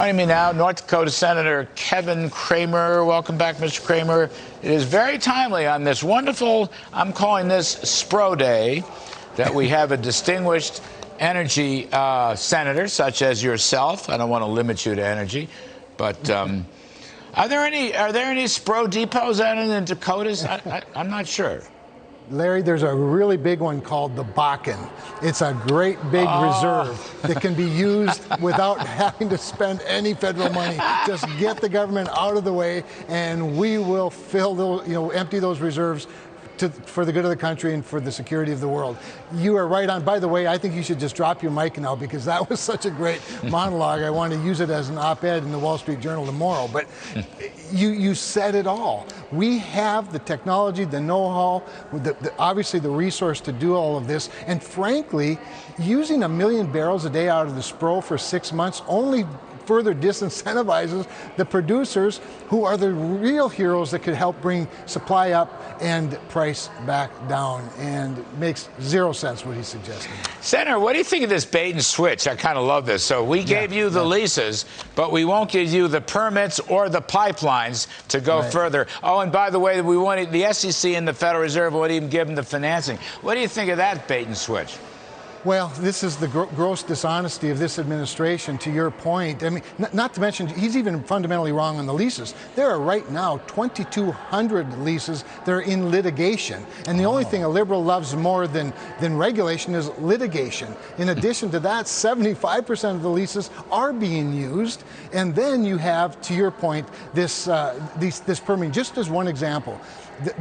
Joining me now, North Dakota Senator Kevin Cramer. Welcome back, Mr. Cramer. It is very timely on this wonderful, I'm calling this SPRO Day, that we have a distinguished energy senator such as yourself. I don't want to limit you to energy, but are there any SPRO depots out in the Dakotas? I'm not sure. Larry, there's a really big one called the Bakken. It's a great big reserve that can be used without having to spend any federal money. Just get the government out of the way, and we will fill those, empty those reserves for the good of the country and for the security of the world. You are right on. By the way, I think you should just drop your mic now because that was such a great monologue. I want to use it as an op-ed in the Wall Street Journal tomorrow. But you said it all. We have the technology, the know-how, obviously the resource to do all of this. And frankly, using 1 million barrels a day out of the SPRO for 6 months only further disincentivizes the producers, who are the real heroes that could help bring supply up and price back down. And it makes zero sense what he's suggesting. Senator, what do you think of this bait and switch? I kind of love this. So we gave you the leases, but we won't give you the permits or the pipelines to go further. Oh, and by the way, we wanted the SEC and the Federal Reserve won't even give them the financing. What do you think of that bait and switch? Well, this is the gross dishonesty of this administration, to your point. I mean, not to mention, he's even fundamentally wrong on the leases. There are right now 2,200 leases that are in litigation. And the only thing a liberal loves more than regulation is litigation. In addition to that, 75% of the leases are being used. And then you have, to your point, this permitting. Just as one example,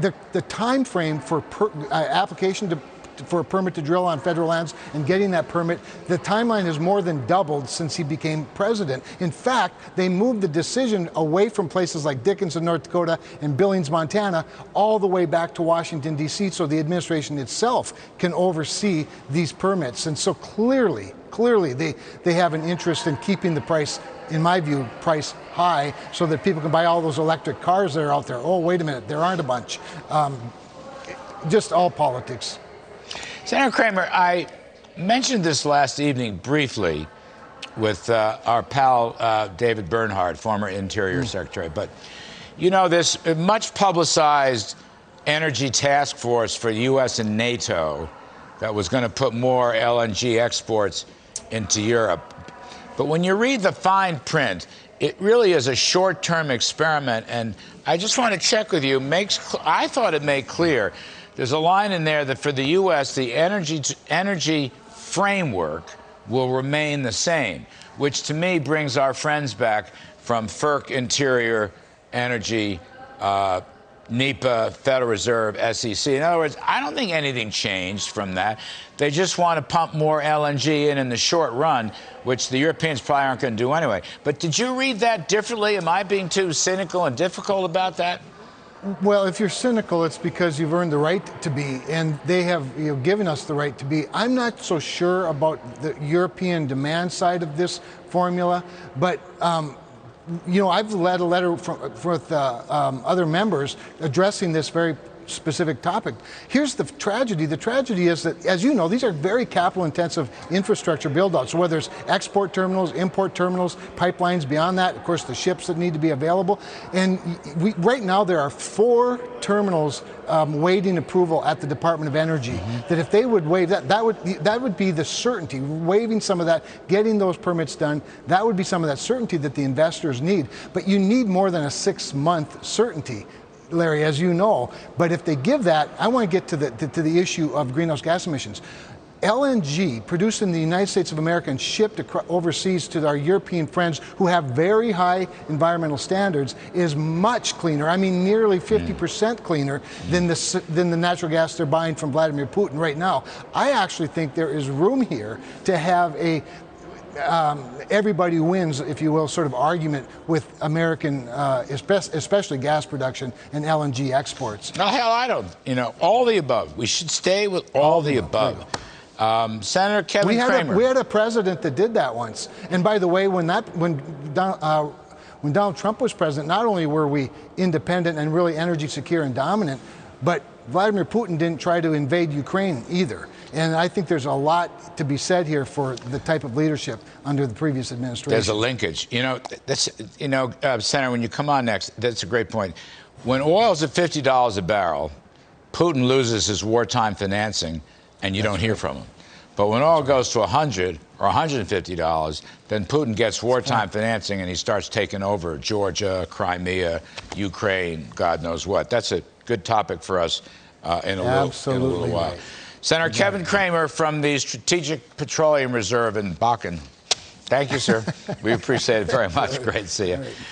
the time frame for application for a permit to drill on federal lands and getting that permit, the timeline has more than doubled since he became president. In fact, they moved the decision away from places like Dickinson, North Dakota, and Billings, Montana, all the way back to Washington, D.C., so the administration itself can oversee these permits. And so clearly, they have an interest in keeping the price, in my view, price high, so that people can buy all those electric cars that are out there. Oh, wait a minute, there aren't a bunch. Just all politics. Senator Cramer, I mentioned this last evening briefly with our pal David Bernhardt, former Interior Secretary. But, this much publicized energy task force for the U.S. and NATO that was going to put more LNG exports into Europe. But when you read the fine print, it really is a short-term experiment. And I just want to check with you. I thought it made clear. There's a line in there that for the U.S., the energy framework will remain the same, which to me brings our friends back from FERC, Interior, Energy, NEPA, Federal Reserve, SEC. In other words, I don't think anything changed from that. They just want to pump more LNG in the short run, which the Europeans probably aren't going to do anyway. But did you read that differently? Am I being too cynical and difficult about that? Well, if you're cynical, it's because you've earned the right to be, and they have given us the right to be. I'm not so sure about the European demand side of this formula, but I've led a letter with other members addressing this very specific topic. Here's the tragedy. The tragedy is that, as you know, these are very capital-intensive infrastructure build-outs. So whether it's export terminals, import terminals, pipelines beyond that, of course, the ships that need to be available. And right now there are 4 terminals waiting approval at the Department of Energy. That if they would waive that would be the certainty. Waiving some of that, getting those permits done, that would be some of that certainty that the investors need. But you need more than a 6-month certainty, Larry, as you know. But if they give that, I want to get to the issue of greenhouse gas emissions. LNG produced in the United States of America and shipped overseas to our European friends who have very high environmental standards is much cleaner. I mean, nearly 50% cleaner than the natural gas they're buying from Vladimir Putin right now. I actually think there is room here to have a everybody wins, if you will, sort of argument with American, especially gas production and LNG exports. No, hell, I don't. All the above. We should stay with all the above. Senator Kevin Cramer. We had a president that did that once. And by the way, when Donald Trump was president, not only were we independent and really energy secure and dominant, but Vladimir Putin didn't try to invade Ukraine either. And I think there's a lot to be said here for the type of leadership under the previous administration. There's a linkage. You know, Senator, when you come on next, that's a great point. When oil's at $50 a barrel, Putin loses his wartime financing, and you don't hear from him. But when oil goes to $100 or $150, then Putin gets wartime financing, and he starts taking over Georgia, Crimea, Ukraine, God knows what. That's a good topic for us in a little while. Right. Senator Kevin Cramer from the Strategic Petroleum Reserve in Bakken. Thank you, sir. We appreciate it very much. Great to see you.